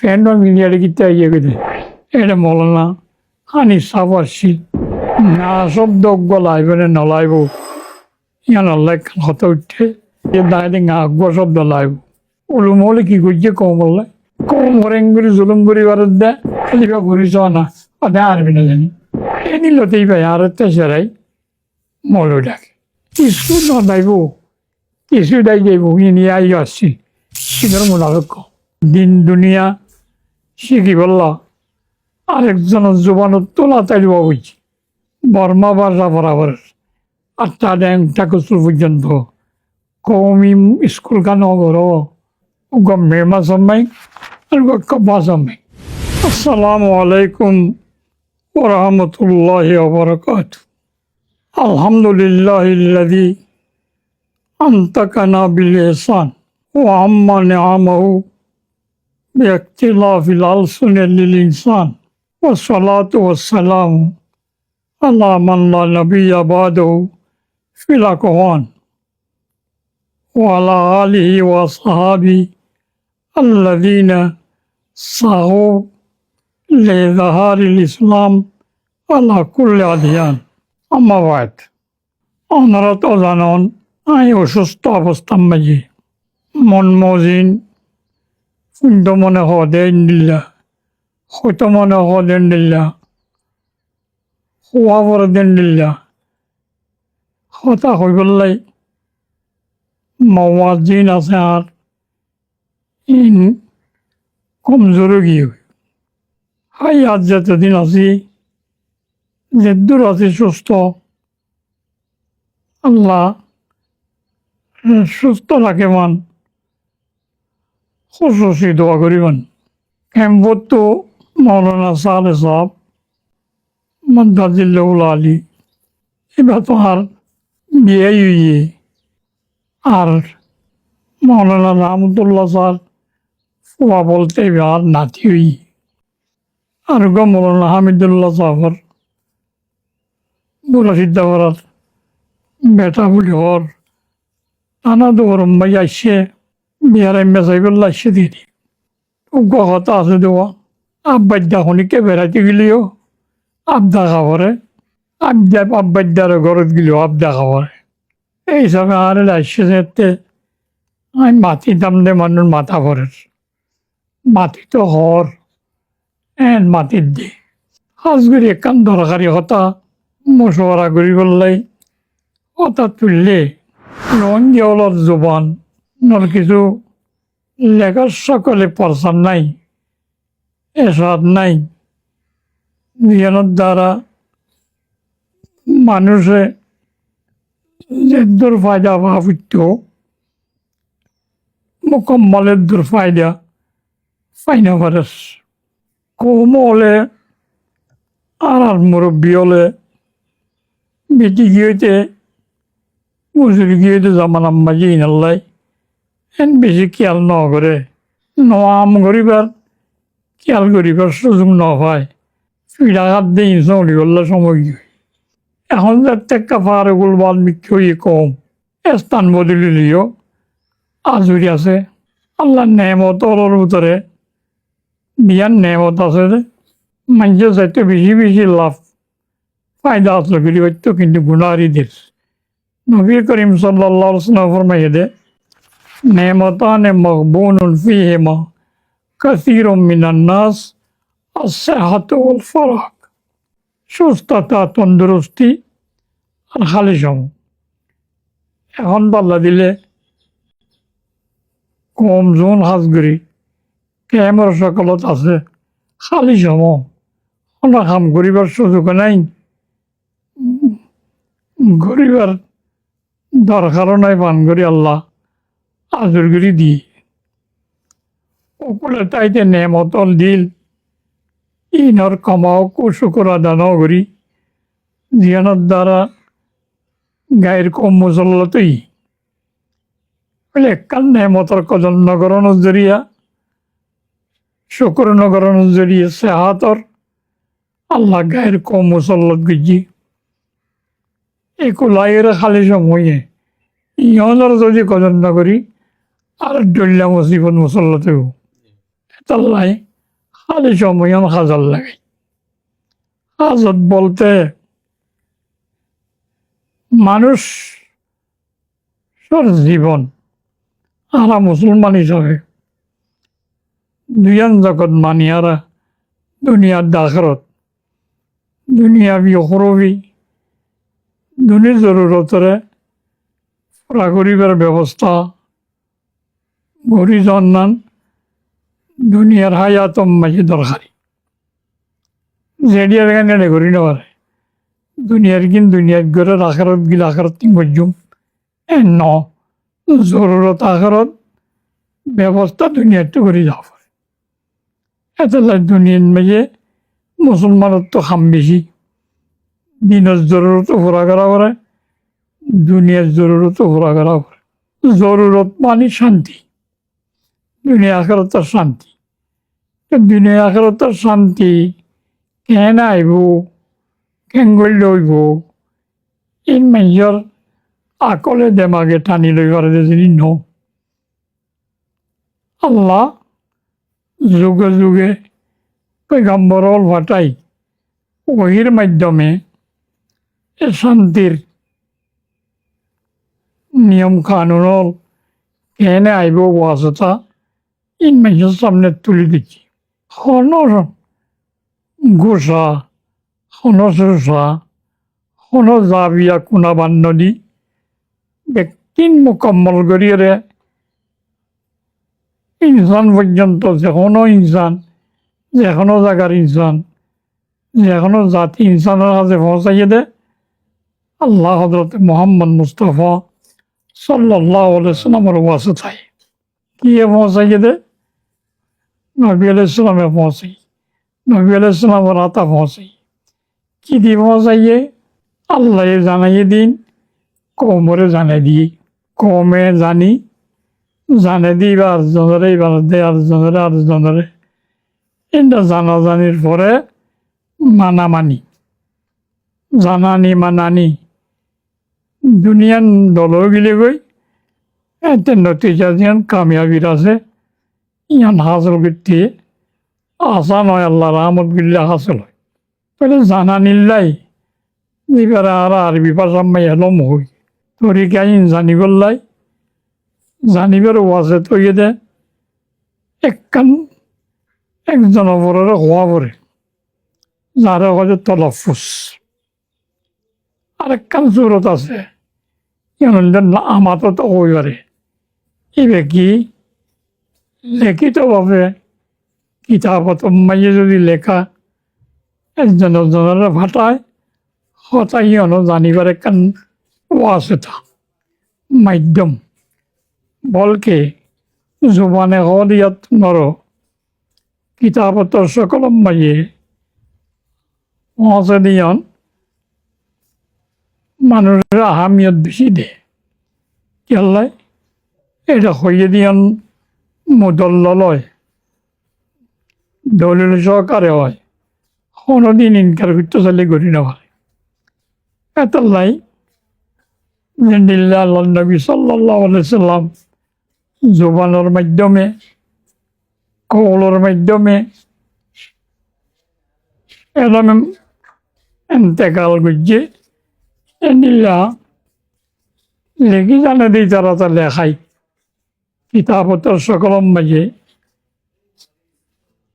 Fan মিলিয়ারে কিতা ইয়ে করে এটা মৌলানা হানি সাবাসি না শব্দ গলাইব না নলাইব ইয়ান আল্লাহ হতে উঠে দাঁড়িয়ে আগ্য শব্দ লাইব ওলুম হলে কি করছে কম বললে কম হরেঙ্গুলি জুলুম পরিবারের দেয় খালি বা ঘুরিস না ওটা আরবি না জানি এ নিলতেই ভাই আর তেসরাই মৌল ডাকে কিছু না দাইব কিছু দাই যাইব নিয়ে আই আসছি সেটার মোনাফেক্ষ দিন দুনিয়া শিখি বললা আরেকজনের জোবানত তোলা তাইল বুঝছি বর্মা বাসা বরাবর আটটা ড্যাং ঠাকুর পর্যন্ত কৌমি স্কুল কানো করো মেমা সাম্মাই আর কব্বা সাম্মাই আসসালামু আলাইকুম ওরহমতুল্লাহি ওয়া বারাকাতুহু আলহামদুলিল্লাহিল্লাযী আনতাকানা বিল ইহসান ওয়া আম্মা নিআমাহু বিইখতিলাফিল আলসুনি লিল ইনসান ওয়া সলাতু ওয়া সালামু আলা মান লা নাবিয়্যা বাদাহু ফিল আকওয়ান ওয়া আলা আলিহি ওয়া আসহাবিহি আল্লাযীনা সাহু লিযহারিল ইসলাম আলা কুল্লি আদিয়ান আম্মা বা'দ আপনারা তো জানেন আমি অসুস্থ অবস্থার মাঝে মন মজিন ফুন্দ মনে হদেন দিল্লা হত মনে হদেন দিল্লা হওয়া পরে দেন দিল্লা হতা হই বললাই মওয়াজিন আছে আর ইন কমজোরে গিয়ে হাই আজ যতদিন আছি যেদূর আছি সুস্থ আল্লাহ সুস্থ রাখেমান খুশি দোয়া করিবেন ক্যাম্পত তো মৌলানা সালে সাহেব মদাজিল্লাউল আলী এবার তো আর বিয়ে হইয়ে আর মৌলানা রহমতুল্লাহ স্যার ফুয়া বলতে আর নাতি হই আর গো মৌলানা হামিদুল্লাহ সাহর বুড়া সিদ্ধা করার বেটা বলি হর নানা দৌড়ম ভাই আসছে বিহার মেসাইগুল্লা আসছে দিয়ে গহতা আছে দেওয়া আব্বাদ্দা খনিকে বেড়াইতে গেলিও আবদা খাবারে আব্বাদ্দার ঘরত গেলিও আবদা খাবারে এই হিসাবে আর আসছে যেতে আমি মাটি দাম দে মানুষ মাথা ভরের মাটি তো হর এন মাটির দি হাজগুড়ি একান দরকারি হতা মশওয়ারা করি বললাই হতা তুললে রঞ্জিওয়ালার জোবান নর কিছু লেখার সকলে পরসান নাই এসাদ নাই জ্ঞানের দ্বারা মানুষে যে দুর্ফায়দা ভাবিত মোকাম্মলের দুর্ফায়দা ফাইনা পারেস কম হলে আর মুরব্বী হলে বেটি গিয়েতে মুসুরি গিয়েতে জামান আম্মাজি ইনাল্লাই এন বেশি খেয়াল ন করে নাম করিবার খেয়াল করিবার সুযোগ ন পায় পিড়া হাত দিয়ে ইনসলি করলে সময় গিয়ে এখন যার টেক্কা ফারুকুল বাল্মীকি হয়ে কম স্থান বদলিলিও আজুরি আছে আল্লাহর নেমত ওর ভিতরে বিয়ার নেমত আছে যে মানুষের চাইতে বেশি বেশি লাভ ফায়দা আসলো করি হয়তো কিন্তু গুণারিদের নবী করিম সাল্লাল্লাহু আলাইহি ওয়াসাল্লাম ফরমাইয়ে দে নেমতানে মাগবুনুন ফিহিমা কাসীরুম মিনান নাস আস-সিহহাতু ওয়াল ফারাগ সুস্থতা তন্দুরস্তি আর খালি সম এখন পাল্লা দিলে কম জোন হাজগরি কেমর সকলত আছে খালি সম অনা কাম করিবার সুযোগ নাই গরিবার দরকারও নাই পান করি আল্লাহ আজর করি দিয়ে ওপরে তাইতে নেমতল দিল ইনর কমাও কুশুকুর আদান করি জিয়ানোর দ্বারা গায়ের কম মুসল্লতই বলে একাল নেমতর কদল নগরণের জরিয়া শুকুর নগরণের জরিয়া সেহাতর আল্লাহ গায়ের কম মুসল্লত গুজি একুলাইয়ের খালি সময়ে ইহনের যদি কদর না করি আর ডল্লা মুসিবত মুসল্লতেও তাল্লাই খালি সময় হাজত লাগাই। হাজত বলতে মানুষ জীবন আরা মুসলমান হিসাবে দুইয়ান জগৎ মানিয়ারা দুনিয়ার দাখরত দুনিয়া বি অখরবি দুনির জরুরতরে পুরা করিবার ব্যবস্থা গরি জন্নান দুনিয়ার হায়াতম মাঝে দরকারি জেডিয়ার গানে করি না পারে দুনিয়ার কিন দুনিয়ার গড়ের আখারত গিল আখারত তিন বজুম ন জরুরত আখারত ব্যবস্থা দুনিয়াতে করে যাওয়া পারে এত দুনিয়ার মাঝে মুসলমানের তো খাম বেশি দিনের জরুরত ঘোরা করা করে দুনিয়ার জরুরত ঘোরা করা করে জরুরত মানে শান্তি দুনিয়া আখেরাতের শান্তি দুনিয়া আখেরাতের শান্তি কেন আইব কেন গড়লে হইব এই মাইজর আকলে দেমাগে টানি লইবার যদি ন আল্লাহ যুগে যুগে পয়গম্বর ফাটাই ওহির মাধ্যমে এ শান্তির নিয়ম কানুন কেনে আইব ওয়াজতা ইন মানুষের সামনে তুলে দিচ্ছি হনর গোসা হন চোষা হন জাবিয়া কোনাবান নদী ব্যক্তিন মোকাম্মল করিয়ে ইনসান পর্যন্ত যে কোনো ইনসান যে কোনো জায়গার ইনসান যে কোনো জাতি ইনসানের কাছে পৌঁছাইয়ে দে আল্লাহ হজরত মোহাম্মদ মুস্তফা সাল্লাল্লাহু আলাইহি সাল্লামের ওয়াসিতায় কি পৌঁছাইয়ে দে নবী আলাইহিস সালামে পৌঁছাই নবী আলাইহিস সালামের আতা পৌঁছাই কি দিয়ে পৌঁছাইয়ে আল্লাহ জানাইয়ে দিন কৌমরে জানাই দিয়ে কমে জানি জানে দিই বা আরেকজনের এবার দেয় আরেকজনের আরেকজনের এটা জানাজানির পরে মানামানি জানানি মানানি দুনিয়ান দল গিলে গই এতে নতিজা যেন কামিয়াবির আছে ইয়ান হাসল করতে আশা নয় আল্লাহ রহমত গিল্লা হাসল হয় তাহলে জানানিল্লাই এবারে আর আরবি ভাষা মাই এলম হই তরিকাইন জানিবল্লাই জানিবার ওয়াজে তৈয়ে দে একখান একজন অপরের হওয়া পরে যারা হচ্ছে তলফুস আরেকখান জরুরত আছে আমারও তো হইবারে এবে কি লিখিতভাবে কিতাবত মাইয়ে যদি লেখা একজন একজনের ভাটায় হতাই জানিবার একখান ওয়াসেতা মাধ্যম বলকে জুবানে হলিয়াত নর কিতাবতর সকল মাইয়ে পৌঁছে দিয়ন মানুষের আহামিয়ত বেশি দে কেল্লাই এটা হইয়ে দিয়ন মুদল্লয় দলিল সহকারে হয় কোনোদিন ইনকার করতে চাইলে করি না পারে এতাল্লাই আল্লাহ নবী সাল্লাল্লাহু আলাইহি সাল্লাম জুবানের মাধ্যমে কওলের মাধ্যমে এলাম এন্তেকাল করছে এনিল্লা লেখি জানে দিই তারা তা লেখাই কিতাবতের সকল মাঝে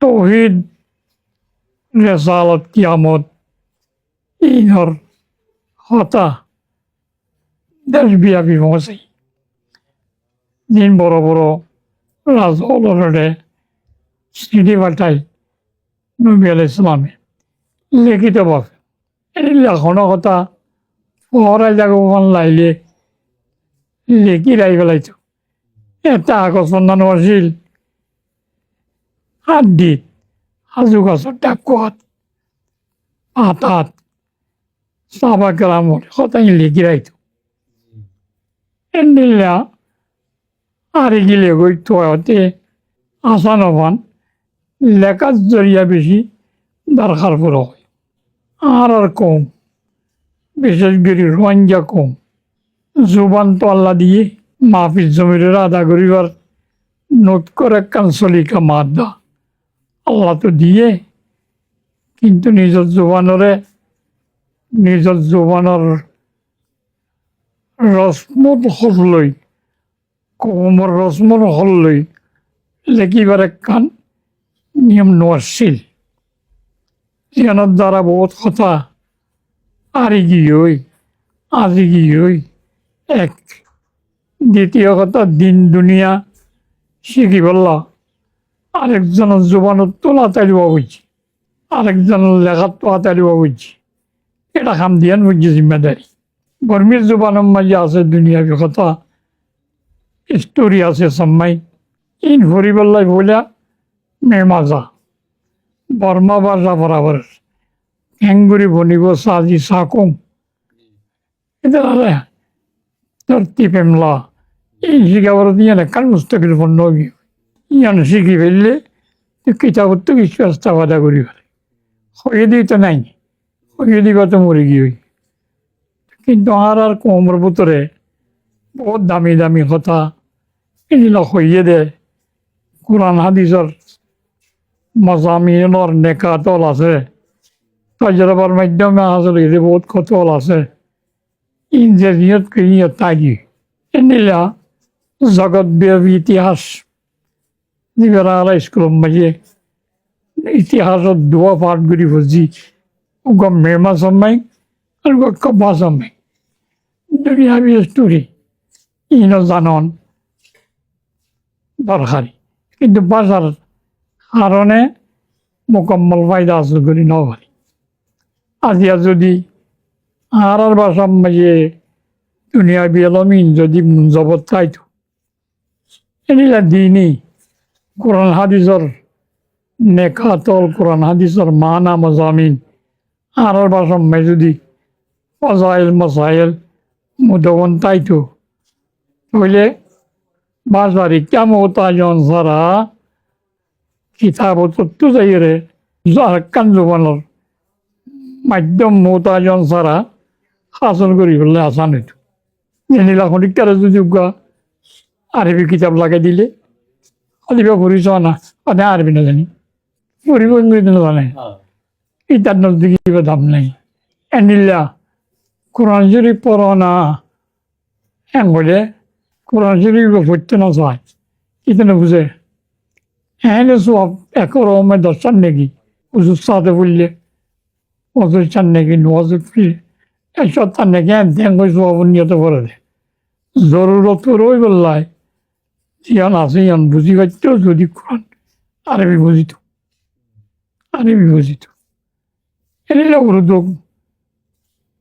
তৌহিদ রেসালত কিয়ামত ইনর হতা দেশব্যাপী পৌঁছাই দিন বড় বড় রাজহলরে সিঁড়ি পাঠাই নবী আলাইহিস সালামে লিখিতভাবে এই লেখনের কথা পহরাই যাগোখান লাইলে লেখি রাই পেলাইতো এটা আকর্ষণ আছিল হাড্ডিত হাজু গাছৰ ডাকত পাতাত চাবা গ্রামত সদায় লেখি রাইতো এনিলা আরে গিলে গই তোতে আসান হবান লেখার জরিয়া বেশি দরকার পড়ে হয় আর কম বিশেষ করে রোহিঙ্গা কম জুবান তো আল্লাহ দিয়ে মাহফিজ জমির আদা করিবার নোট করে কাঞ্চলিকা মাদ্দা আল্লাহ তো দিয়ে, কিন্তু নিজের জোবানের রসমত হলই, কোমর রসমত হলই লেখিবার একখান নিয়ম নছিল, যেনার দ্বারা বহুত কথা আরি গিয়ে আজি গিয়ে এক। দ্বিতীয় কথা, দিন দুনিয়া শিখি বললা আরেকজনের জোবানত তোলা তাইলিবা বুঝছি, আরেকজনের লেখার তোলা তাইলিবা বুঝছি, এটা খাম দিয়ান বুঝছি জিম্মেদারি। বর্মীর জোবানের মাঝে আছে দুনিয়াবি কথা, স্টোরি আছে সাম্মাই। ইন হরিবল্লাই বইলা মেমাজা বর্মা বাজা বরাবর হ্যাঙ্গুরি বনিব সাজি সাকুম এদের আরে ধরতি পেমলা এই শিখাবার দিয়ে কাল মুস্তকিল পণ্য ইয়ান শিখি ফেললে কিতাব তো কিছু আস্তা বাধা করি ফেলে হয়ে দিই তো নাই, হয়ে দিবা তো মরে গিয়ে। কিন্তু আর কোমর ভিতরে বহুত দামি দামি কথা এগুলো হইয়ে দেয়। কোরআন হাদিসের মজামিনের নেকাতল আছে, তজরবার মাধ্যমে হাসল হইতে বহুত কতল আছে। ইঞ্জিনিয়র কিনিয়ত তাগি এনিলা জগৎব্যাপী ইতিহাস যিবেলা স্কুলের মাঝে ইতিহাসের দোয়া পাঠ করি বুঝি গম মেমা সম্মাই আর কব্বা সম্মাই দুনিয়াবি স্টোরি ইনো জানন দরকারি, কিন্তু বাজার কারণে মোকাম্মল ফায়দা হাসিল করি ন পারি। আজিয়া যদি আর বাসার মাঝে দুনিয়াবি এলমিন যদি জবত খাইতো এনিলা দিনই কোরআন হাদিসের নেকাতল, কোরআন হাদিসের মানা মজামিন আর বাসার মাঝে যদি ফজাইল মসাইল মুদবন তাইতো তাহলে বাজারে কেমন তাজন সারা কিতাব তত্ত্ব যাইরে কান জোবানোর মাধ্যম মোতাজন সারা শাসন করি ফেললে আসান হইতো। জেনিলা খনিকারে যদি আরবি কিতাব লাগাই দিলে আলিবা পড়িছ না অনেক আরবি না জানি পড়িব ইংরেজি না জানে, ইটার নজদিকে দাম নেই। এনিলা কোরআন শরীফ পড় না হ্যাঁ বলে কোরআন শরীফ পড়তে না চায় ইতনে বুঝে হ্যাঁ সব একর দশটার নাকি উজুর সাথে বললে অজুর চান নাকি নজর একশো তার নাকি ধ্যান করে সব নিয়ত করে দেয়। জরুরত রই বললাই ইয়ান আছে ইয়ান বুঝি পারত যদি কোরআন আরবি বুঝিত এনিলে উর্দু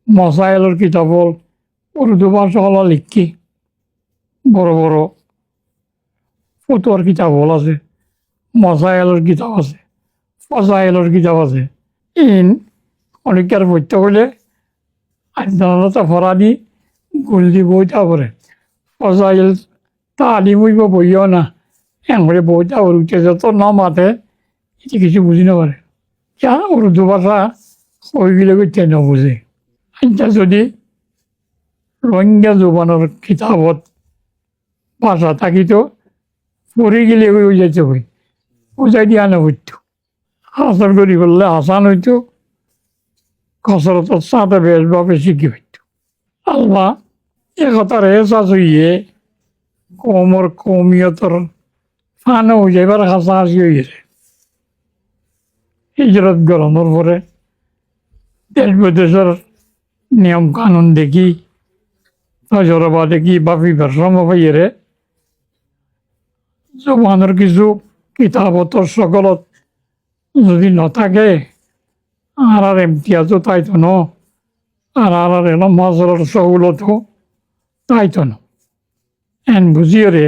মশাইলের কিতাব উর্দু ভাষা হলা লিখি বড় বড় ফতুয়ার কিতাব হল আছে, মশাইলের কিতাব আছে, ফজাইলের কিতাব আছে। ইন অনেকের পড়তে হলে আইনতা ফরা দি গুল দি বইটা পড়ে ফজাইল তালিম হইব বইও না এমনি বইটা উঠে যত ন মাতে এটি কিছু বুঝি না পারে। যা উর্দু ভাষা হয়ে গেলে করতে নবুঝে। আচ্ছা যদি রোহিঙ্গা জোবানের কিতাবত ভাষা থাকিত পড়ে গেলে ওই যাইতে হই বুঝাই দিয়া না হইত হাসান করি বললে হাসান হইতো কসরতের সাথে বেশভাবে শিখি হইত। আল্লাহ একতার এসাস হইয়ে কমর কমিয়তর ফানো হয়ে যাইবার হাসাহাসি হয়ে গেছে। হিজরত গরমের পরে দেশ বিদেশের নিয়ম কানুন দেখি তজরবা দেখি বাপি বেশ্রম পাইয়ে জবানের কিছু কিতাবতর সকলত যদি নথাকে আর এমতিয়াজও তাইতো ন আর এলাম মাসরের সহুলতও তাইতো না। এন বুঝিয়ে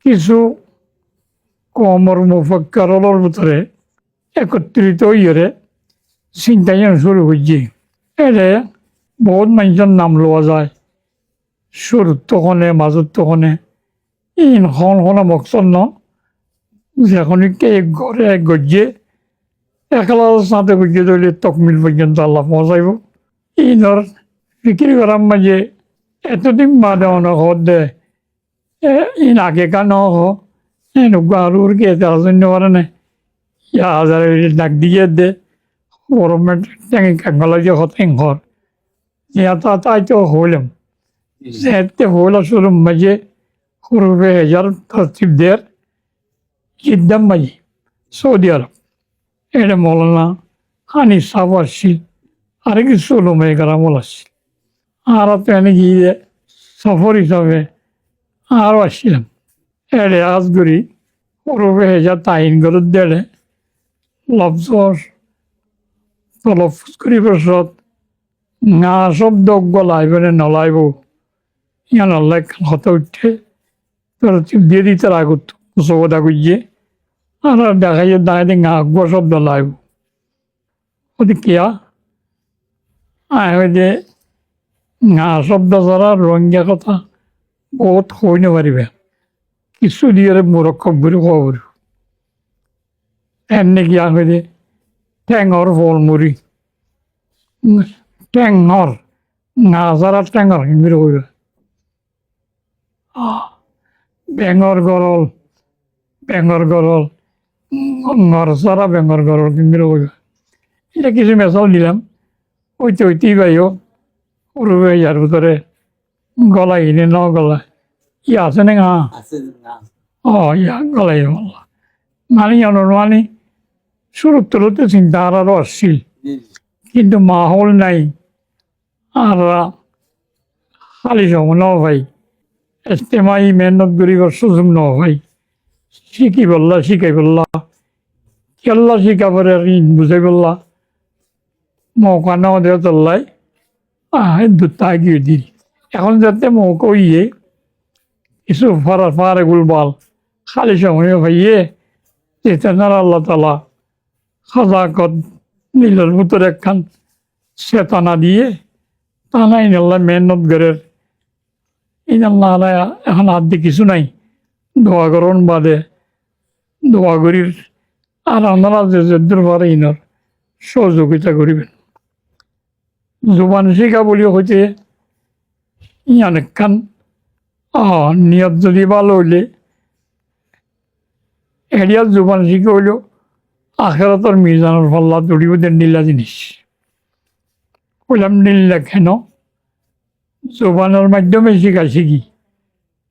কিছু কমর মুফাক্কারর ভিতরে একত্রিত হইয়ে চিন্তাই শুরু হয়েছে। এলে বহুত মানুষের নাম লওয়া যায় শুরুর তখনে মাজত তখনে ইন হন মকসদ ন যেখনই এক ঘরে এক গজ্জে একলা সাথে গজ্জে ধরলে তকমিল পর্যন্ত আল্লাহ পৌঁছাইব। ইনর বিক্রি করার মাঝে এতদিন বাদে অনেক হদ দে ইন আগে কান এনেকুৱা আৰু কি এটা জন্য পারে না ইয়া হাজারে ডাক দিয়ে দে গরমের ট্যাঙ্কি কাঙ্গলা দিয়ে হতেন ঘর ইয়া তাই তো হইলাম যেতে হইল শুরু মাঝে হুরুবে হাজার তরতিবদের জিদ্দাম মাঝে সৌদি আরব এটা মৌলানা হানি সাহ আসছিল আর কিছু লোমে গ্রামল আসছিল আর তো এনে গিয়ে সফর হিসাবে আরও আসছিলাম এড়ে আজগুড়ি হুরুবে হাজার তাইন গরুর দেড়ে লফজর তলফুজ করি বসত না শব্দ গলাইব নে নলাইব ইয়া নলাই হতে উঠে তোর দিয়ে দিতে আগত সবদা গুজিয়ে আর দেখাই দাঁড়াইতে গা গো শব্দ লাইব ওদি কিয়া যে গা শব্দ ছাড়া রঙিয়া কথা বহুত হই নারিবে কিছু দিয়ে মুরক্ষক ঘুরি খবর এমনি গিয়া হয়ে ঠেঙর ফল মুড়ি টেঙর না যারা টেঙর হিন্দির কইবে বেঙর গরল ঘর সারা বেঙর গরল হিন্দির কইবে এটা কিছু মেশাল দিলাম ওইতেই বাইও উড়বে ইয়ার ভিতরে গলা ইনে ন গলা ইয়া আছে না গা ইয়া গলাই বললা মানে অনুমানি শুরু তুলতে চিন্তা আরও আসছিল কিন্তু মাহল নাই আর খালি সময় ন ভাই ইস্তেমাই মেহনত করিবার সুযোগ ন ভাই শিখাই বললা কেল্লা শিখাবার বুঝাই বললা মৌকা ন দেওয়া চললাই দুটা গিয়ে দিই এখন যাতে মৌকা ইয়ে কিছু ফারে গুলবাল খালি সময় ভাইয়ে যেতে না আল্লাহ তালা খাজাকত নীলের ভিতরে একখান চেতনা দিয়ে টানা ইনাল্লাহ মেহনত করে ইনাল্লাহ এখন হাত দিয়ে কিছু নাই দোয়া করন বাদে দোয়া করির আর আপনারা যে যদ্দুর পারে ইনার সহযোগিতা করিবেন জুবান শিখা বলিও হইতে অনেকখান নিয়ত যদি ভালো হইলে এরিয়ার জুবান শিখে হইলেও আখেরাতর মিজানোর পাল্লা দৌড়িব দেন নীলা জিনিস কইলাম নীলা কেন জোবানের মাধ্যমে শিখি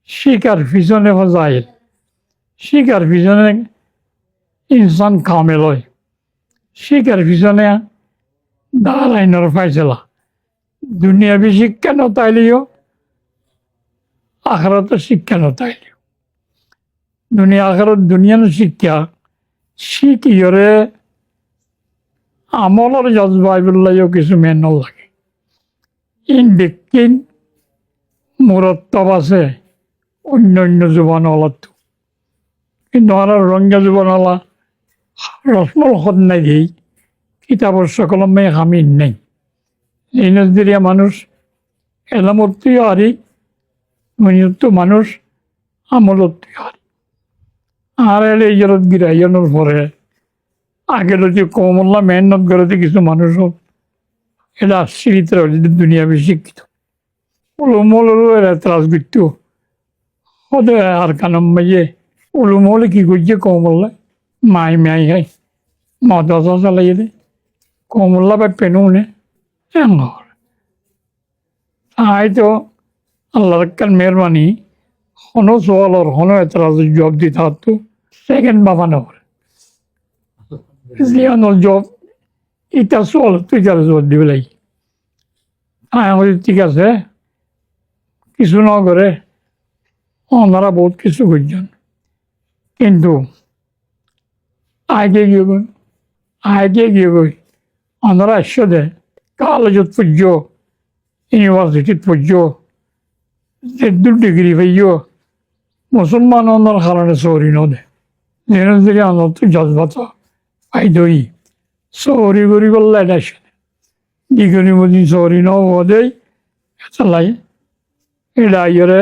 শিকার পিছনে যায় শিকার পিছনে ইনসান কামেল হয় শিকার পিছনে দাঁড়াইনের ফাইসলা দুনিয়াবি শিক্ষা নতাইলেও আখেরাত শিক্ষা নতাইলেও দুনিয়ার শিক্ষা শিখিয়রে আমলের জজবাইবুল্লাহও কিছু মেন লাগে ইন ব্যক্তিন মুরত্তব আছে অন্য জোবানওয়ালাত কিন্তু আর রঙা জোবানওয়ালা রসমল হদ নাই দিই কিতাবর সকলমে হামিন নেই এই নজদিয়া মানুষ এলামত্তিও হারি মনিয়ত্ত মানুষ আমলত্তি হারি আর এলে ইজরত গিরাইয়ানোর পরে আগে যদি কমল্লা মেহনত করতে কিছু মানুষ এটা আশ্রিত দুনিয়া বেশি শিক্ষিত উলুমলেরও এরা ত্রাস করতো হতে আর কানম মাইয়ে উলুমলে কি করছে কমল্লা মাই হাই মাদ্রাসা চালাইয়ে দে কমল্লা বা পেনু নে তাই তো আল্লাহর কান মেহরবানি হনো সোয়ালর হনো এতরাজ জব দিতে হতো সেকেন্ড বাবা না করে জিয়ানোর জব এটা সোয়াল তুই তার জোর দিবে লাগি ঠিক আছে কিছু ন করে ওনারা বহুত কিছু করছেন কিন্তু আগে গিয়ে গই ওনারা আসছে দে কলেজত পড়ছ ইউনিভার্সিটিত পড়ছ যে 2 ডিগ্রি পাইও মুসলমান ওনার কারণে চৌরি নদে যেন যদি আমার তো জজবাত পাইদই চৌরি করি বললে এটা আসে ডিগ্রি মধ্যে চৌরি নদেই চালাই এটা ইয়ে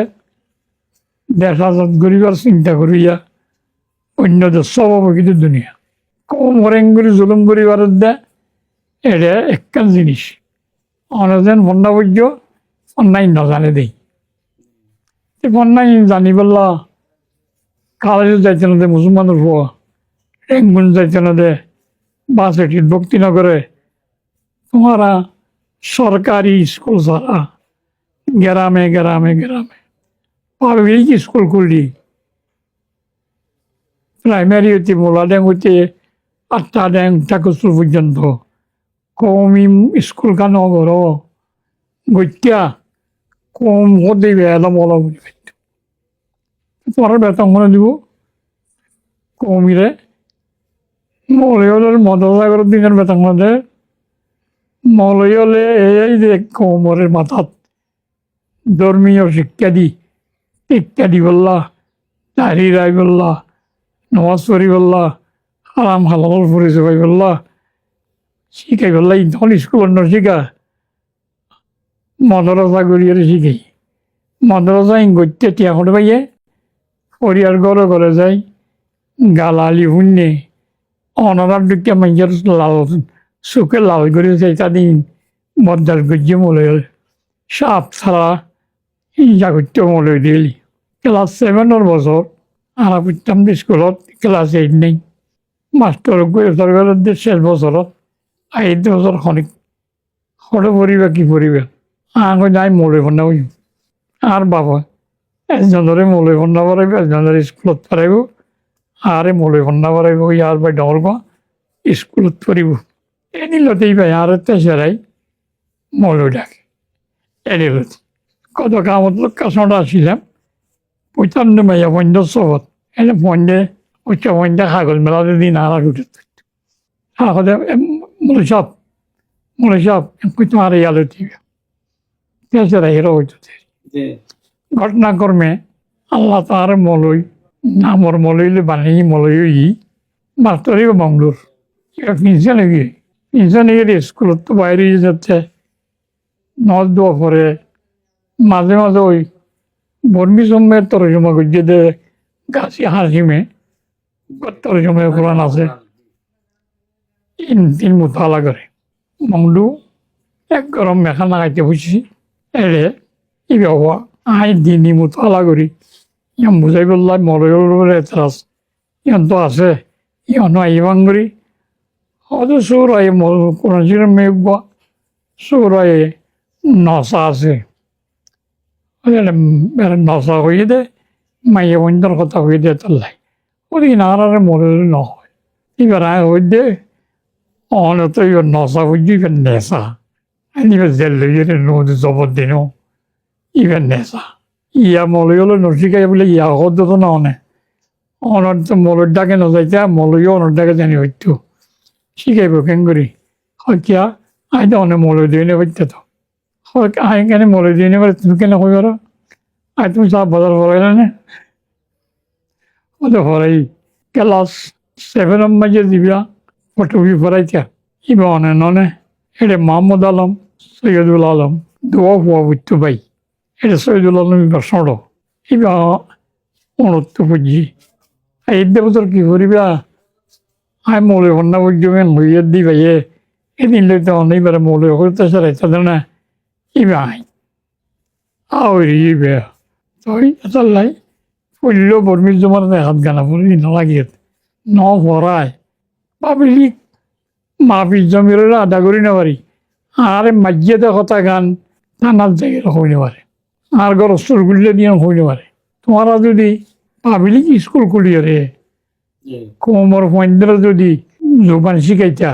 দেশ আজাদ করিবার চিন্তা করিয়া অন্য দেশ সব কিন্তু দুনিয়া কম হরেং করে জুলুম করিবার দে এটা একখান জিনিস অনেকজন বন্যা বৈজ্য অন্যায় নজানে দেই বন্যায় জানি বললা কালেজে যাইতে না মুসলমানের হওয়া রেঙ্গুন যাইতে না দে বাসে ভক্তি না করে তোমারা সরকারি স্কুল ছাড়া গ্রামে গ্রামে গ্রামে পাবলিক স্কুল খুললি প্রাইমারি হইতে মোলা ড্যাং হইতে 8টা ড্যাং ঠাকুর পর্যন্ত কমি স্কুল কানো ঘর গত্যা কম হতে এলাম ওলা বুঝি পাইত তোমার বেতন করে দিব কমিরে মলয়লের মদসাগর দিনের বেতন করে মলয়লে এই যে কোমরের মাথাত ধর্মীয় শিক্ষা দি বললা দাঁড়ি রাই বললা নমাজ পড়ি বললা হারাম হালাল পড়েছে ভাই বললা শিখাই বললা তখন স্কুল অন্য শিখা মদরসা গড়িয়ে শিখাই মদরসা গত্যে টিয়া করে পাইয়ে পরিয়ার ঘরে ঘরে যাই গালালি শুনে অনারার দিকে মাইয়ার লাল চোখে লাল করে যাই তাদিন মদ্দার গজ্জে মলে সাপ ছাড়া জাগত্য মলে দিলি ক্লাস 7 বছর আর পড়তাম স্কুলত ক্লাস 8 নেই মাস্টার সরকারের 6 বছৰত 8 বছর খনিক সরে পড়িবা কি পড়িবা আগে যাই মলে বন্যা হইম আর বাবা একজনরে মলে বন্যা পড়াইব একজনের স্কুলত পড়াইব আরে মলে বন্যা পড়াইব আর বাই ডর স্কুলত পড়িব এনিলতেই ভাই আর তেসরাই মলে ডাকে এনিলতে কত কামত কাছটা আসিলাম 55 মাইয়া বন্ধ সবত এনে বন্ধে উচ্চ বন্ধে কাগজ মেলাতে দিন আর উঠে থাকতে মলে সব তোমার ইয়ালে দিবে তেসরাই এরা হইতে ঘটনাক্রমে আল্লাহ তার মলই নামর মলইলে বানিয়ে মলই মাস্টারি বাংলোর পেনশনে গিয়ে স্কুলত তো বাইরে যাচ্ছে নদ দোয়া পরে মাঝে মাঝে ওই বর্মি সময়ের তরজমা করছে দে গাছি হাসিমে তরজমা কোরআন আছে তিন মুতালা করে মংডু এক গরম মেখা লাগাইতে বুঝছি এড়ে ই বাবা আই দিনই মুতালা করি ইয়ন বুঝাই বললাম মলয়ের এতরাস ইয়ন তো আছে ইয়ন আইবাং করি হয়তো সৌরাই কোরআন শরীফ মেঘ সৌরাই নশা আছে নশা হয়ে দে মাইয়া বন্ধর কথা হয়ে দে তাল্লাই ওদিকে নারারে মরে নহয় এবার আয় হয়ে দে অনেক এবার নশা হয়ে এবার নেশা এবার জেল লইয়ে নদী জবর দিনও এবার নেশা ইয়া মলই হলো নশিকাই বলে ইয়া হত তো না অনে অনর তো মলের ডাকে নজাইতে মলইও অনর ডাকে জানি হইতো শিখাইব কেন করি হয় কিয়া আই তো অনেক মলে দিয়ে নে হইতে তো হয় আই কেন মলে দিয়ে নে পারে তুমি কেন হইবার আই তুমি সব বাজার ভরাইলে না ওদের ভরাই ক্লাস 7 মাঝে দিবিয়া ফটোবি ভরাইতে ইবা অনে ননে এটা মাহমুদ আলম সৈয়দুল আলম দোয়া হুয়া বুঝতে পাই এটা সৈয়দুল আলম এবার সড়ো ইবা অনত্ব বুঝি এই বছর কি করিবা আই মলে বন্যা বুঝবেন লইয়ে দি ভাইয়ে এদিন লইতে অনেকবার মলে করতে সারাইতে না ইবা আই আওরি ইবে তই চাল্লাই ফুললেও বর্মির জমার হাত গানা ফুলি নালাগিয়ে ন ভরায় পাবলিক মাফির জমির আদা করি না পারি আর মাঝিয়ে কথা গান টানার জায়গায় হইতে পারে আর ঘর স্কুল খুললে দিয়ে হইতে পারে তোমারা যদি পাবলিক স্কুল খুলিয়ে রে কোমর পয়েন্টরা যদি জোবান শিখাইতা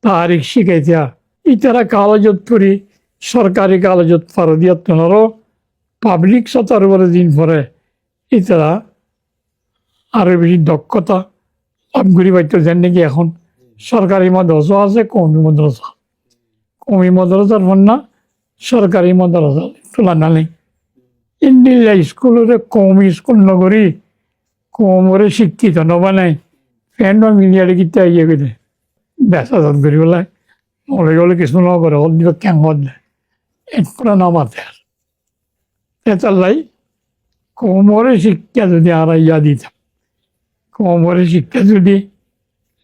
তারিখ শিখাইতা ইতারা কালেজত পড়ি সরকারি কালেজত পার দিয়া তোনারও পাবলিক সতার উপরে দিন পরে ইতারা আরো বেশি দক্ষতা লাভ করি পাইতো যেন নাকি এখন সরকারি মাদ্রাসা আছে কমি মাদ্রাসার বন্যা সরকারি মাদ্রাসা তুলনা নেই ইন্ডিয়া স্কুলের কম স্কুল নগরী কোমরে শিক্ষিত নবানাই ফ্যান্ড মিলিয়ারে কিতে ইয়ে করে বেসা যাত করি পেলাই মরে গেলে কিছু নকরে হল দিব ক্যাং হল এরপরে নামাতে আর তেতাল্লাই কোমরে শিক্ষা যদি আর ইয়া দিতাম কোমরে শিক্ষা যদি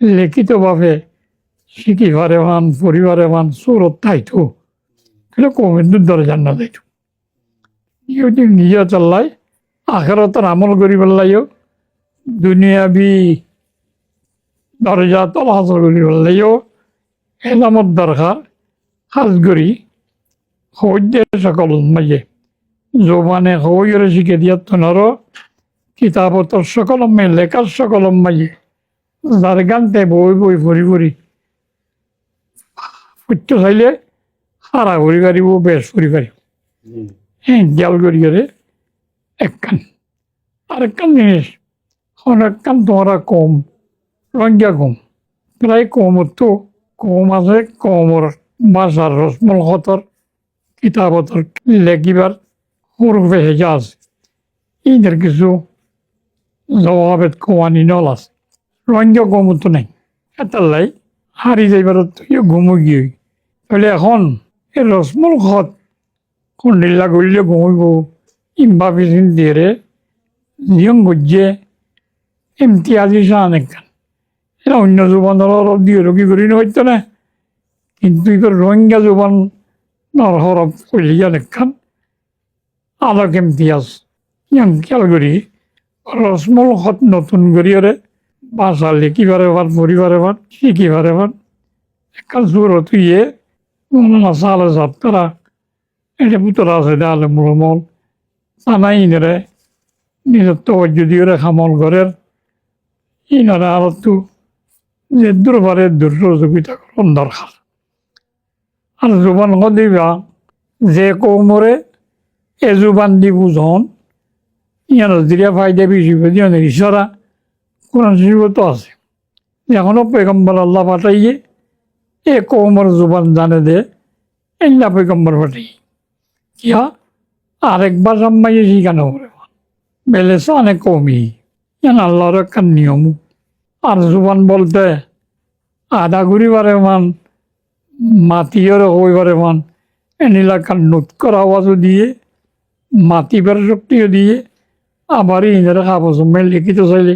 লিখিতভাবে শিখি পারে মান পরিবারে মান সুরত থাইতো তাহলে কোমের দরজার না যাইতো যদি নিজে চাল্লাই আখেরতার আমল করি পেলাইও দুনিয়াবি দরজা তলা হাজর করি বললেও এলামত দরকার হাজ করি হইদের সকল মাঝে জোবানে হইরে শিখে দিয়া তোনারও কিতাবতর সকল লেখার সকল মাঝে যার গানতে বই বই ভরি ভরি ফুটতে চাইলে সারা ভরি পারিব বেশ ভরি পারিব হ্যাঁ জাল করি করে একখান আরেকখান জিনিস অনেকখান তোমরা কম রঞ্জা কম প্রায় কম তো কম আছে কমর বাসার রসমল হতর কিতাবতর লেখিবার হরফে হেজা আছে ঈদের কিছু জবাবের কমানি নল আছে রঞ্জা কম তো নাই এটার লাই হারি যাইবার তুইও ঘুমো গিয়ে তাহলে এখন এই রসমল হত কন্ডিল্লা গড়িলে ঘুমইব ইম্বা পিছিন দিয়ে নিয়ম বুঝে এমতি আজি সান একখান এটা অন্য জোবানের হরফ দিয়ে রকি করি হইতো না কিন্তু এবার রোহিঙ্গা জোবান নর হরফ কইলিয়ান একখান আলো কেমতি আস ইয়াং খেয়াল করি রসমল হত নতুন করিয়ারে বাসা লেখিবারে ভার পরিবারে ভার শিখিবারে ভার একখান সুরত ইয়ে মৌলানা সালে সাপ তারা এটা পুতরা আছে দেয়ালে মুরমল তানাই ইনরে নিজের তবজ্জ দিয়ে খামল ঘরের ইনারা আর তো যে দুর্বারে দুর্যোগিতা করুন দরকার আর জোবান দিবা যে কৌমরে এ জোবান দি বুঝন ইয়ার দিরিয়া ফায়দা বেশি বুঝিয়ে ইশারা কোরআন শরীফত আছে এখনো পয়গম্বর আল্লাহ পাঠাইয়ে এ কৌমর জোবান জানে দে এল্লা পয়গম্বর পাঠাই কিয়া আরেকবার সাম্মাইয়ে শিখানো করে বেলেছে অনেক কমই ইয়ান আল্লাহর একটা নিয়ম আর জোবান বলতে আধা ঘুরিবারে মান মাতিয়রে হইবারে মান এনিলাকার নুৎকর আওয়াজও দিয়ে মাতিবার শক্তিও দিয়ে আবার ইনারে খাবো সময় লিখিত চাইলে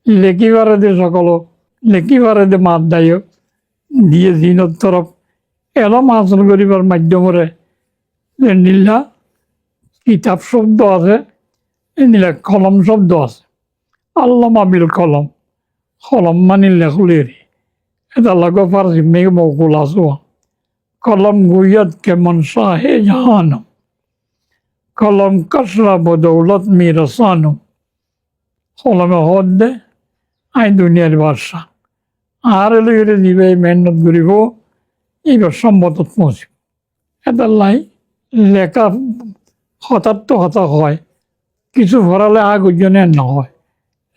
লেখিবারে দে সকল লেখিবারে দে মাত দায় দিয়ে দিনের তরফ এলম হাসল করিবার মাধ্যমরে যে নীলা কিতাব শব্দ আছে নীলা কলম শব্দ আছে আল্লাহ মাবিল কলম কলম মানিল লেখুলেরি এটা লাগো ফার্সি মেঘ মকুল আসো কলম গুইয়াত কেমন শাহে জাহানো কলম কসরা বদৌলত মিরসানো কলমে হদ দে আই দুনিয়ার বাদশা আর এলে দিবে মেহনত করিব এইবার সম্মতত পৌঁছিব এটা লাই লেখা হঠাৎ তো হতা হয় কিছু ভরালে আগুজনে নহয়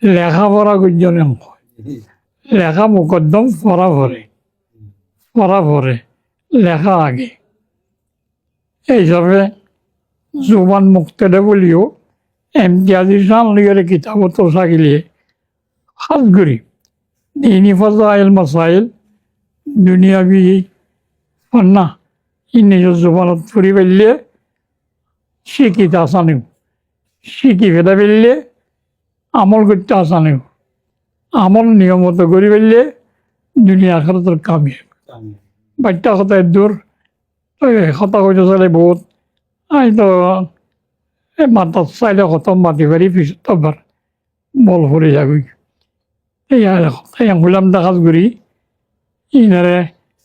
লেখা ভরা গুজনে হয় লেখা মুকদ্দম পড়া ভরে লেখা আগে এই হিসাবে জোবান মুক্তেদে বলিও এমতিয়াজি সান লিগের কিতাবত থাকিলে হাজগুড়ি দিনী ফজাইল মাসাইল দুনিয়াবি ফন্না ই নিজের জোবানত ফুরি পেলে শিখিতে আসানিও শিখি ফেলে পেলে আমল করতে আসানিও আমল নিয়মত করি পেলে দুনিয়া আখেরাতের কামি বাচ্চা কথা দূর কথা কইতে চাইলে বহুত আই তো মাতাত চাইলে কত মাতি পারি পিছত আবার বল ভরে যাবি এই হলাম দেখাত করি ইনারে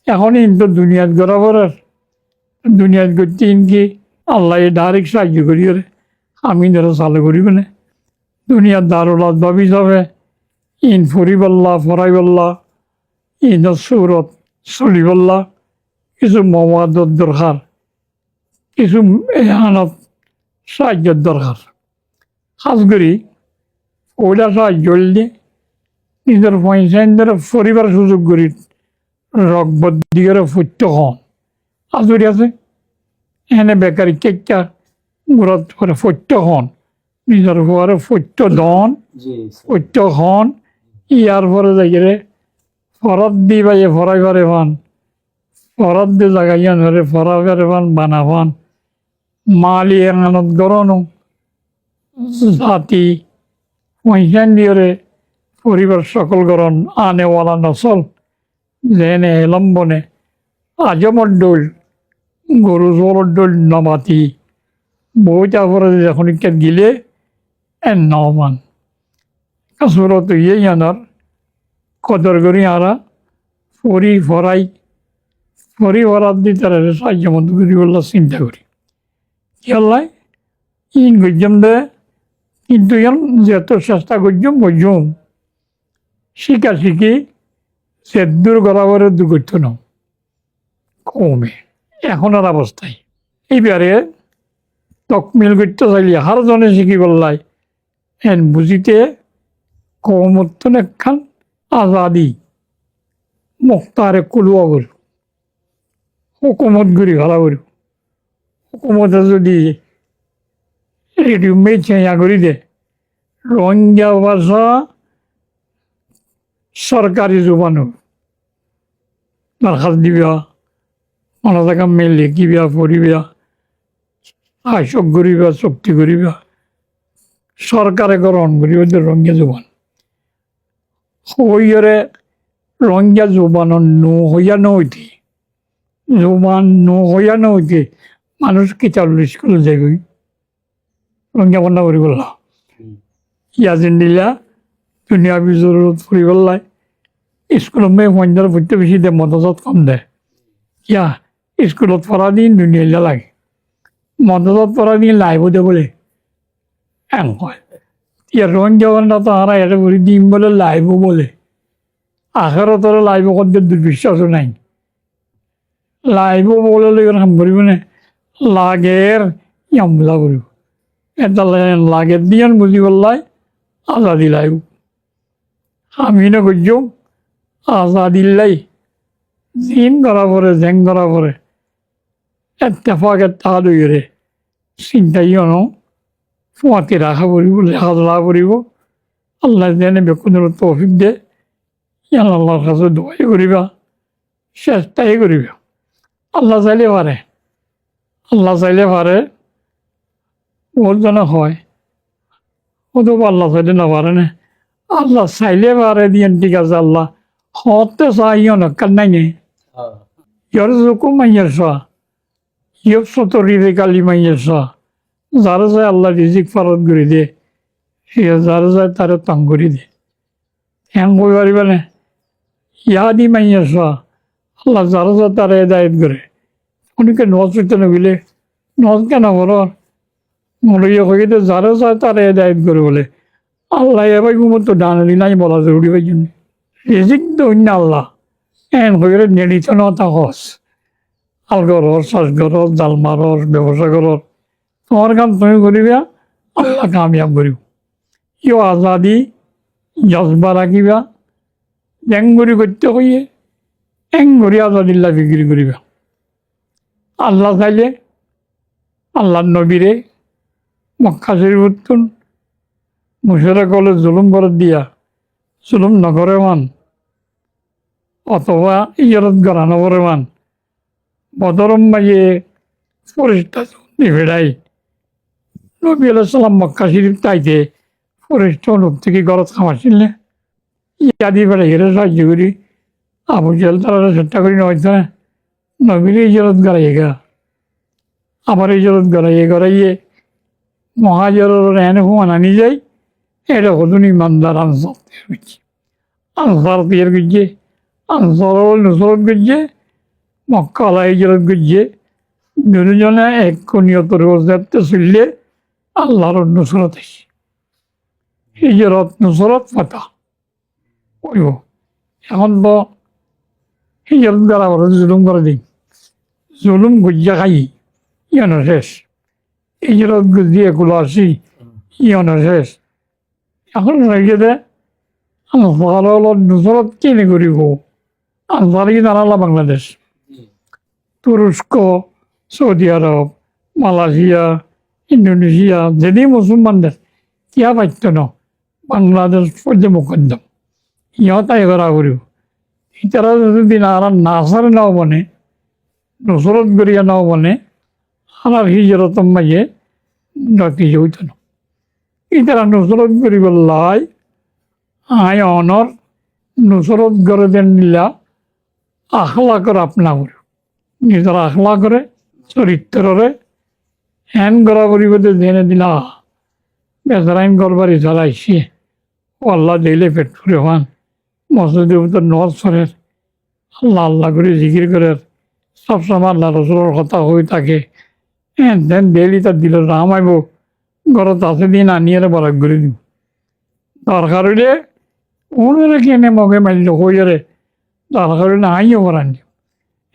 এখন ইনতো দুনিয়াত গড়াবরের দুনিয়াত করতে ইনকি আল্লাহ ডাইরেক্ট সাহায্য করি আমি ধরো চালু করিব না দুনিয়ার দারুলাত ভাবি যাবে ইন ফুরিবল্লা ফরাইবল্লা ইন সুরত চলিবল্লা কিছু মমাদত দরকার কিছু এহানত সাহায্যের দরকার খাস করি ওইটা সাহায্য হলে নিজের পয়সা পরিবার সুযোগ করি রকবত দিয়ে ফুটতে হন আজরি আছে এনে বেকারি কেকটা ঘুরত করে ফুটতে হন নিজের ঘরে ফুটত দন ফুটত হন ইয়ার পরে যাইরে ফরত দি বাইয়ে ফরাইবারে ভান ফরত দি জাগাইয়া ধরে ফরাইবারে ভান বানাভান মালি এনানত গরনো জাতি পয়সা দিয়ে পরিবার সকল গরণ আনেওয়ালা নসল যেনে এলম্বনে আজমর ডোল গরু জোর ডোল নমাতি বইটা পরে যখন গিলে এ নমান কাসুরত ইয়ে জানার কদর করি আরা ফরি ফরাই ফরি ফরাত দি তারা সাহায্য মতো করি বললা চিন্তা করি কি আল্লাহ ইন গজ্জম দে কিন্তু ইয়ান যত চেষ্টা করছম বুঝুম শিকা শিখি সে দূর গলাবরে দূর করতো না কমে এখনের অবস্থায় এইবারে তকমিল করতে চাইলে হার জনে শিখি বললাই এন বুঝিতে কমত্তন একখান আজাদি মুক্তারে কুলুয়া করি হুকুমত ঘুরি ভালো করি হুকুমতে যদি রেডিও মেয়ে চেঁয়া করি দে রোহিঙ্গা ভাষা সরকারি জোবানো দরখাস্ত দিবা অনা জায়গা মেল লিখিবা পড়িবা আশক করিবা চুক্তি করিবা সরকারে গ্রহণ করিবা রোহিঙ্গা জোবান হইরে রোহিঙ্গা জোবান নো হইয়া নইতি জোবান নো হইয়া নইতি মানুষ কি চালু স্কুলে যাইব রোহিঙ্গা বন্ধা করি বললা ইয়াজিন দিলা দুনিয়া বি জরুরত ফুরি বললাই স্কুলত মেয়ে পঞ্চার পড়তে বেশি দে মদত কম দে ইয়া স্কুলত পড়া দিন দুনিয়া লাগে মদত পড়া দিন লাইব দে বলে এম হয় ইয়া রোহিঙ্গা বন্ধা তো হারা এটা করে দিম বলে লাইব বলে আখেরতরে লাইব করতে দুর্বিশ্বাসও নাই লাইব বলে কাম করিব না লাগের ইয়ামলা করিব এটা লাগের দিয়ান বুঝি বললাই আজাদি লাইব আমি না করছম আজাদিল্লাই জিন করা পরে জেং করা পরে এত্তেফাকের তা দইরে চিন্তাই ন ফুয়াতি রাখা পড়িব লেখা ধরা পড়িব আল্লাহ যেনে বেকুনের তৌফিক দে ইয়ান আল্লাহর কাছে দোয়াই করিবা চেষ্টাই করিবা আল্লাহ চাইলে পারে আল্লাহ চাইলে পারে বহুত জনে হয় ওতো আল্লাহ চাইলে না পারে না আল্লাহ চাইলে পারে দিয়েন ঠিক আছে আল্লাহ হতে চাইও না কান্নাই নেই ইয়ার জোকো মাইয়ের চা ইয়ব সতরি রে কালি মাইয়ের চা যারা যায় আল্লাহ রিজিক ফারত করে দে সে যারা যায় তারা তাং করে দে হ্যাং কই পারিবে না ইয়াদি মাইয়ের চা আল্লাহ যারা যায় তারা হেদায়ত করে উনিকে নজ হইতে নগিলে নজ কেন বড় মরিয়া হয়ে তো যারা যায় তারা হেদায়ত করে বলে আল্লাহ এবার তো ডানি নাই বলা জরুরি পাই জন্য রিজিক তো অন্য আল্লাহ এন হয়ে নেড়িত নতা হস আলগরর শ্বাসগরর জালমারর ব্যবসা করর তোমার কাম তুমি করিবা আল্লাহ কামিয়াব করিব ইও আজাদি জজবা রাখিবা জেঙ্গুরি করতে হইয়ে এঙ্গুরি আজাদিল্লা বিক্রি করিবা আল্লাহ চাইলে আল্লাহ নবীরে মক্কা শরীফতুন মুশারা কলে জুলুম করে দিয়া জুলুম নকরে মান অথবা ইজরত করা নকরে মান বদরম মাইয়ে ফরিস্তা নিভেড়াই নবী আলাইসাল্লাম মক্কা শরীফ তাইতে ফরিস্তা লোক থেকে গরত খামারছিলে ইয়াদি বেড়ে হেরে সাহায্য করি আবু জেল তারা চেষ্টা করি নয়তো না নবীর ইজরত গড়াইয়ে গা আবার ইজরত গড়াইয়ে মহাজরের এনে হুমানানি যাই এটা হতুন ইমানদার আনসার তৈরি করছে আনসার তৈরি করছে আনসার নুসরত করছে মক্কা আলা ইজরত করছে দুজনে এক নিয়তর যাতে চললে আল্লাহর নুসরত আছে হিজরত নুসরত পাতা ওইব এখন তো হিজরত করা বড় জুলুম করে দিই জুলুম গুজ্জা খাই ইয়ানো শেষ হিজরত গুজিয়ে এগুলো আসি ইয়ানো শেষ এখন রেখে দে আনসার নুসরত কিনে করিব আনসার কি জানালা বাংলাদেশ তুরস্ক সৌদি আরব মালয়েশিয়া ইন্দোনেশিয়া যেদি মুসলমানদের কিয়া পাইত ন বাংলাদেশ পর্যন্ত মোকদ্দম ইহঁতাই করা করিব ইতারা যদি আর নাসার নাও বনে নুসরত গড়িয়া নাও বনে আর হিজরত মাইয়ে নতি হইত না ইতারা নুসরত করিব লাই আই অনর নুসরত গড়ে দেন নিলা আখলা করে আপনা করিব নিজের আখলা করে চরিত্ররে হ্যান গড়া করিব জেনে দিলা বেচারাইন গড়বারি চালাইছে ও আল্লাহ দিলে পেট ফুরে হন মসজিদের ভিতর নজ করেন, আল্লাহ আল্লাহ করে জিকির করেন, সবসময় আল্লাহ রসুলের কথা হয়ে থাকে। হ্যাঁ দেন ডেলি তার দিল রাম আইব, ঘরত আছে দিন আনিয়ে বরাক করে দিব। দরকার হইলে ওনারা কেনে মগে মারিল হইয়ারে দরকার হইলে আইও করান দিব।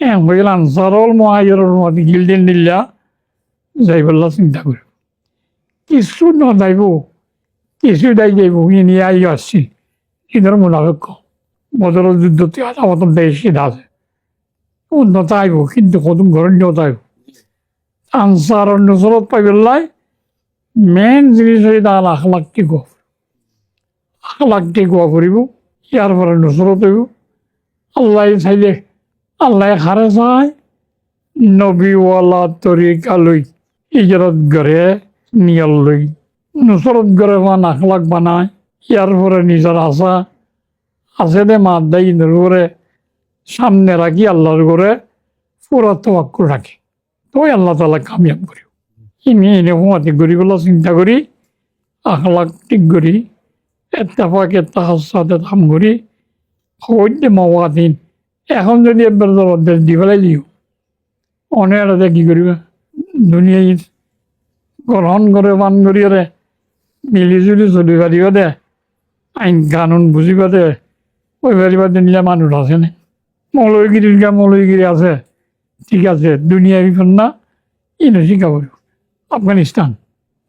হ্যাঁ হইল আনসারল মহাজরের মধ্যে গিলডেন দিল্লা যাইবল্লা চিন্তা করি কিছু নদাইব, কিছু দাই যাইব নিয়ে আই আসছি ইধর মোনাফেক বদল যুদ্ধতে আমাদের দেশে আছে উন্নত আইব, কিন্তু কদম ঘরের নিয়ত আইব। আনসার নজরত পাইবেলাই মেন জিনিস হয়ে তাহলে আখলাকটি গপ, আখলাকটি গোয়া করিব, ইয়ার পরে নজরত হইব। আল্লাহ চাইলে আল্লাহ হারে চায় নবীওয়ালা তরিকা লই ইজরত গড়ে নিয়ল লই নজরত গড়ে বা আখলাক বানায়। ইয়ার পরে নিজের আশা আছে দে মাত দেয় করে সামনে রাখি আল্লাহর করে পুরো তোয়াক্কুল রাখি, তো আল্লাহ তালা কামিয়াব করি। ইনি এনে হুমাতি গরিবলা চিন্তা করি আখলাক ঠিক করি এত্তাফাকে তাহাসাতে কাম করি হইতে মাওয়াতিন। এখন যদি একবার জবাবদেশ দি ফেলাই দিও অনেক কি করিবা দুনিয়ায় গ্রহণ করে বান করিয়ে মিলিজুলি চলি পারিব দে, আইন কানুন বুঝিব দে, ওই পারিবা দিনলে মানুষ আছে না। মৌলগিরির গা মৌলগিরি আছে, ঠিক আছে, দুনিয়া বিপন্ন না ইনো শিক্ষা করিব। আফগানিস্তান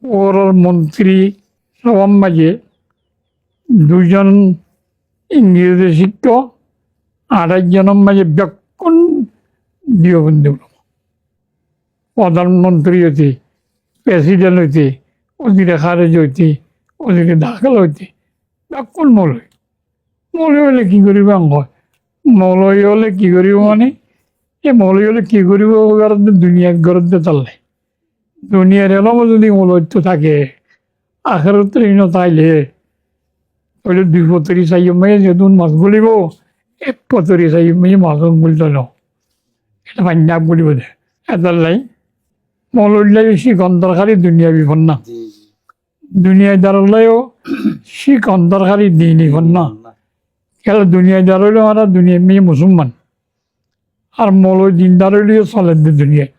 ওর মন্ত্রী সবার মাঝে দুজন ইংরেজি শিক্ষক আর একজনের মাঝে ব্যাকুণ দিও বন্ধু প্রধানমন্ত্রী হইতে, প্রেসিডেন্ট হইতে, ওদিকে খারেজ হইতে, ওদিকে দাখল হইতে ব্যাকুণ মৌলই। মৌলই হলে কি করিব হয়, মৌলই হলে কি করিব মানে এই মৌলই হলে কি করিব দুনিয়ার গরত তাল্লে দুনিয়ার এলাম যদি মৌলত্ব থাকে আখেরত ঋণ তাইলে ওইলে 2 পতরি চাই মেয়ে যেদিন মাছ বলিব 1 পতরি চাই মেয়ে মাছ বলিত ন এটা পাঞ্জাব বলিব দে এটার লাই মৌলুল্লাই শিখন দরকারি দুনিয়া বিপন্ন, দুনিয়ায় দাঁড়ালেও শিখন দরকারি দিন বিপন্ন। খেলা দুনিয়ায় দাঁড়াইলেও আমরা দুনিয়া মেয়ে মুসলমান আর মৌলই দিন দাঁড়াইলেও চলে দুনিয়ায়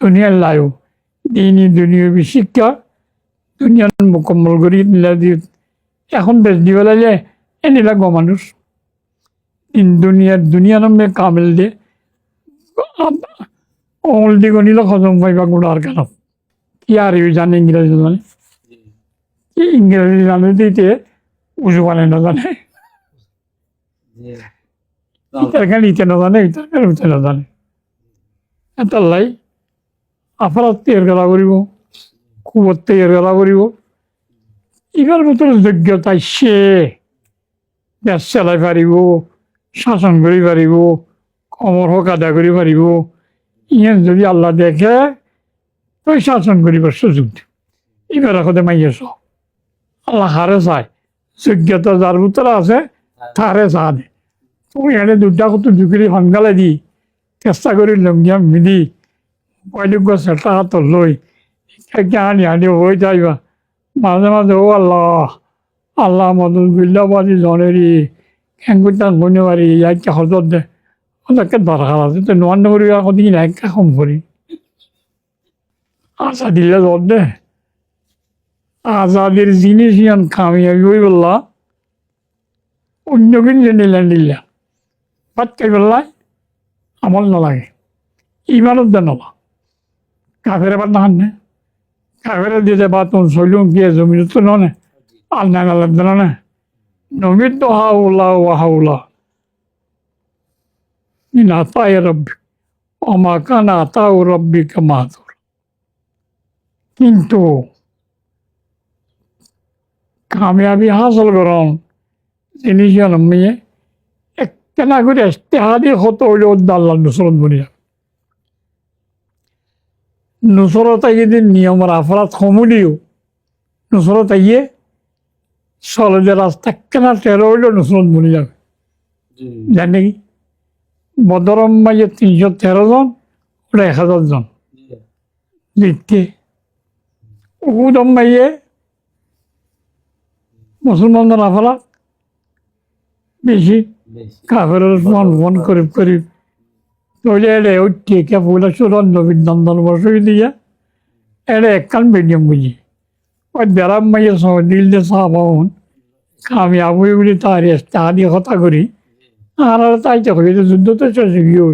দুনিয়ার লাইও দিনই দুনিয়া শিক্ষা দুনিয়ার মোকাম্মল করি এখন বেশ দি পেলাইলে এনে লাগবো মানুষ দুনিয়া নামে কামেল দিয়ে অমল দিকে নিল হজম পাইবা গোড়ার কেন কি আর জানে ইংরেজি জানে কি ইংরেজি জানে দিতে উজু বানাই না জানে ইটার কেন ইতে না জানে ইটার কেন উঠে না জানে এটার লাই আফরাত তৈরি করা করিব কুবত তৈরি করা করিব। ইবার ভিতরে যোগ্যতা সে দেশ চালাই পারিব, শাসন করি পারিব, কমর হক আদা করি পারিব। ইয়ে যদি আল্লাহ দেখে তুই শাসন করিবার সুযোগ এবার এখন মাইয়েছ আল্লাহ হারে চায় যোগ্যতা যার ভিতরে আছে তারে চা দে। তুমি এনে দুটা কত ঢুকিলি সন্ধ্যালে দি চেষ্টা করি লঙ্গিয়া মিলি পয়লুক চেষ্টা হাত লই আনি আনি হয়ে যাইবা মাঝে মাঝে ও আল্লাহ আল্লাহ মদল বিল্লাবাদী জনেরই খেঙ্গুটা গুনে পারি একটা হজর দে ওদেরকে দরকার আছে তো নোয়ান করি কদিন একটা কম করি আশা দিলে জ্বর দে আজাদের জিনিস ইয়ান কামিয়াবি হয়ে বললা অন্য কিন্তু নিলেন দিল্লা বাদ খাই বললাই আমল নালাগে ইমানত দে নলা কাফের এবার না হান কাফের দিতে বা তোর শৈলং গিয়ে জমি তো ননে আল্লাহ আল্লাহ না নমিত তো হাউলা ও হাউলা মিন আতায় রব্বি ওমা কানা আতাউ রব্বিকা মাহজুর। কিন্তু কামিয়াবি হাসল করন জিনিস মেয়ে একটা করে ইস্তেহাদি হতো হইলে আল্লাহ নুসরত বনি যাবে। নুসরত আইয়ে দিন নিয়মের আফরাত কমুলিও নুসরত আইয়ে চলে রাস্তা কেনা টেরো হইলেও নুসরত বনি যাবে। জানে কি বদরম মাঝে 313 জন ওটা 1000 জন জিততে উদম মাইয়ে মুসলমানদের আফরাত বেশি কাফেরের ফোন করিব তইলে এলে উঠে কে ফুলা সুরন নবীর নন্দন বসই দিয়া এলে একখান মিডিয়াম বুঝি ওই বেড়াম মাইয়ের সময় দিল দিয়ে সাহাবাহন আমি আবুই বলি তার তা দিয়ে কথা করি আর তাইতে হয়ে যুদ্ধ তো চলছে গিয়ে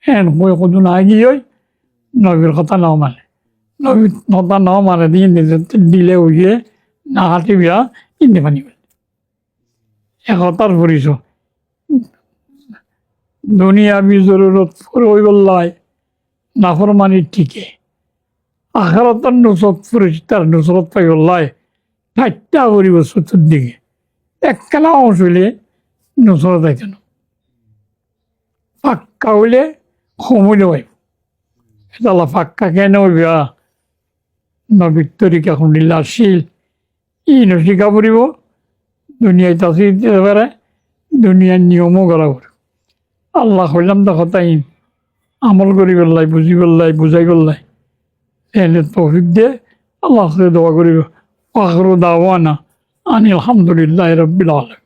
হ্যাঁ হয়ে কত না গিয়ে নবীর কথা নাও মানে নবীর কথা নাও মানে দিয়ে দিলে উইয়ে না হাঁটি বিয়া কিনতে পানি একতার পরিচ দুনিয়া বি জরুরত ফুরই বললাই নাফরমানির ঠিকে আখারতার নুসরত ফুরেছি তার নুসরত পাই বললাই ঠাট্টা করিব চতুর্দিকে একখানা অংশ হইলে নুসরত আইতেন ফাক্কা হইলে সময় পাইব এটা ফাক্কা কেন হইবা নবীর তরিকা শুনিলাশীল ই নশিকা পড়িব দুনিয়ায় তাসি দিতে পারে দুনিয়ার নিয়মও করা পড়ে আল্লাহ হইলাম দেখো তাই আমল করি পেলাই বুঝি পেলাই বুঝাই পেলাই এনে তৌফিক দিয়ে আল্লাহ দোয়া করিব আখরু দাওয়ানা আনিল আলহামদুলিল্লাহ রাব্বিল আলামিন।